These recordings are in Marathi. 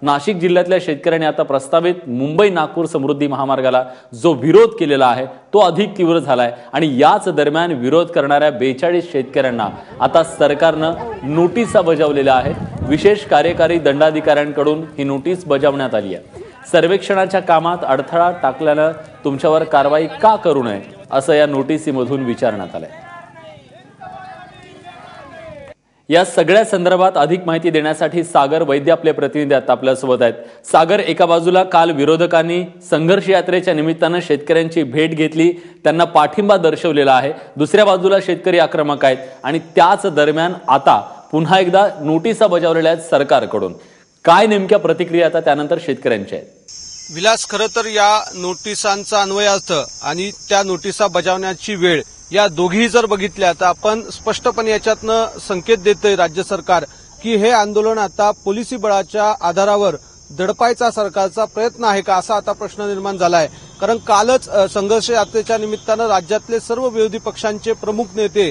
नाशिक जिल्ह्यातल्या शेतकऱ्यांनी आता प्रस्तावित मुंबई नागपूर समृद्धी महामार्गाला जो विरोध केलेला आहे तो अधिक तीव्र झालाय आणि याच दरम्यान विरोध करणाऱ्या 42 शेतकऱ्यांना आता सरकारनं नोटिसा बजावलेल्या आहेत। विशेष कार्यकारी दंडाधिकाऱ्यांकडून ही नोटीस बजावण्यात आली आहे। सर्वेक्षणाच्या कामात अडथळा टाकल्यानं तुमच्यावर कारवाई का करू नये असं या नोटिसीमधून विचारण्यात आलंय। या सगळ्या संदर्भात अधिक माहिती देण्यासाठी सागर वैद्य आपले प्रतिनिधी आता आपल्यासोबत आहेत। सागर, एका बाजूला काल विरोधकांनी संघर्ष यात्रेच्या निमित्तानं शेतकऱ्यांची भेट घेतली, त्यांना पाठिंबा दर्शवलेला आहे, दुसऱ्या बाजूला शेतकरी आक्रमक आहेत आणि त्याच दरम्यान आता पुन्हा एकदा नोटिसा बजावलेल्या आहेत सरकारकडून। काय नेमक्या प्रतिक्रिया आता त्यानंतर शेतकऱ्यांच्या आहेत? विलास, खरं तर या नोटिसांचा अन्वयार्थ आणि त्या नोटिसा बजावण्याची वेळ या दोघीही जर बघितल्या तर आपण स्पष्टपणे याच्यातनं संकेत देतोय राज्य सरकार की हे आंदोलन आता पोलिसी बळाच्या आधारावर दडपायचा सरकारचा प्रयत्न आहे का, असा आता प्रश्न निर्माण झालाय। कारण कालच संघर्ष यात्रेच्या निमित्तानं राज्यातले सर्व विरोधी पक्षांचे प्रमुख नेते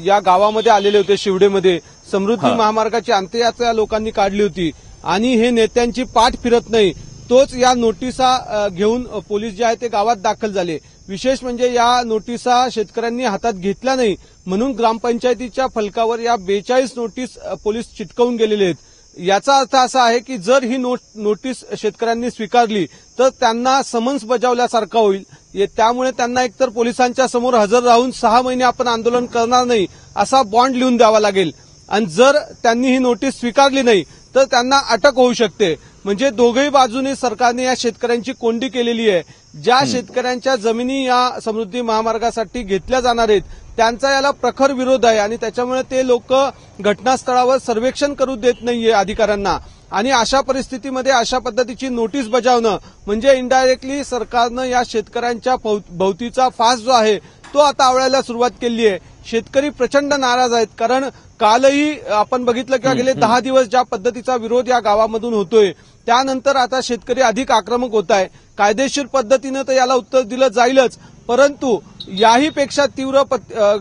या गावामध्ये आलेले होते। शिवडेमध्ये समृद्धी महामार्गाची अंत्ययात्रा लोकांनी काढली होती आणि हे नेत्यांची पाठ फिरत नाही, तोच या नोटिसा घेऊन पोलीस जे आहे ते गावात दाखल झाले। विशेष म्हणजे या नोटिसा शेतकऱ्यांनी हातात घेतल्या नाही म्हणून ग्रामपंचायतीच्या फलकावर या 42 नोटीस पोलीस चिटकवून गेलेले आहेत। याचा अर्थ असा आहे की जर ही नोटीस शेतकऱ्यांनी स्वीकारली तर त्यांना समन्स बजावल्यासारखं होईल। त्यामुळे त्यांना एकतर पोलिसांच्या समोर हजर राहून 6 महिने आपण आंदोलन करणार नाही असा बॉन्ड लिहून द्यावा लागेल आणि जर त्यांनी ही नोटीस स्वीकारली नाही तर त्यांना अटक होऊ शकते। म्हणजे दोघेही बाजूने सरकारने या शेतकऱ्यांची कोंडी केलेली आहे। ज्या शेतकऱ्यांच्या जमिनी या समृद्धी महामार्गासाठी घेतल्या जाणार आहेत त्यांचा याला प्रखर विरोध आहे आणि त्याच्यामुळे ते लोक घटनास्थळावर सर्वेक्षण करू देत नाहीये अधिकाऱ्यांना आणि अशा परिस्थितीमध्ये अशा पद्धतीची नोटीस बजावणं म्हणजे इनडायरेक्टली सरकारनं या शेतकऱ्यांच्या भोवतीचा फास जो आहे तो आता आवळायला सुरुवात केली आहे। शेतकरी प्रचंड नाराज आहेत कारण कालही आपण बघितलं की गेले 10 दिवस ज्या पद्धतीचा विरोध या गावामधून होतोय त्यानंतर आता शेतकरी अधिक आक्रमक होत आहे। कायदेशीर पद्धतीनं तर याला उत्तर दिलं जाईलच, परंतु याही पेक्षा तीव्र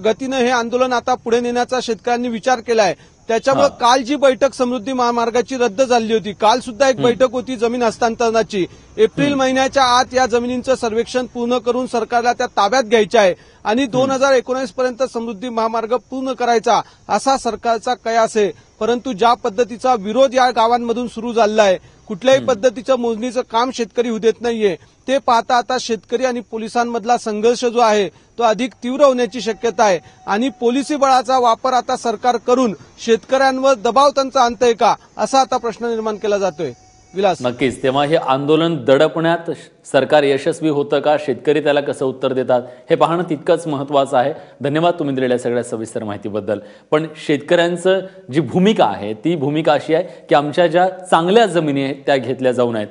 गतीनं हे आंदोलन आता पुढे नेण्याचा शेतकऱ्यांनी विचार केलाय। त्याच्यामुळे काल जी बैठक समृद्धी महामार्गाची रद्द झाली होती, काल सुद्धा एक बैठक होती जमीन हस्तांतरणाची। एप्रिल महिन्याच्या आत या जमिनींचं सर्वेक्षण पूर्ण करून सरकारला त्या ताब्यात घ्यायचं आहे आणि 2019 पर्यंत समृद्धी महामार्ग पूर्ण करायचा असा सरकारचा कयास आहे। परंतु ज्या पद्धतीचा विरोध या गावांमधून सुरू झाला आहे, कुठल्याही पद्धतीचं मोजणीचं काम शेतकरी होऊ देत नाहीये, ते पाहता आता शेतकरी आणि पोलिसांमधला संघर्ष जो आहे तो अधिक तीव्र होण्याची शक्यता आहे आणि पोलिसी बळाचा वापर आता सरकार करून शेतकऱ्यांवर दबाव त्यांचा आणतंय का असा आता प्रश्न निर्माण केला जातोय। विलास, नक्कीच, तेव्हा हे आंदोलन दडपण्यात सरकार यशस्वी होतं का, शेतकरी त्याला कसं उत्तर देतात हे पाहणं तितकंच महत्त्वाचं आहे। धन्यवाद तुम्ही दिलेल्या सगळ्या सविस्तर माहितीबद्दल। पण शेतकऱ्यांचं जी भूमिका आहे ती भूमिका अशी आहे की आमच्या ज्या चांगल्या जमिनी आहेत त्या घेतल्या जाऊ नयेत।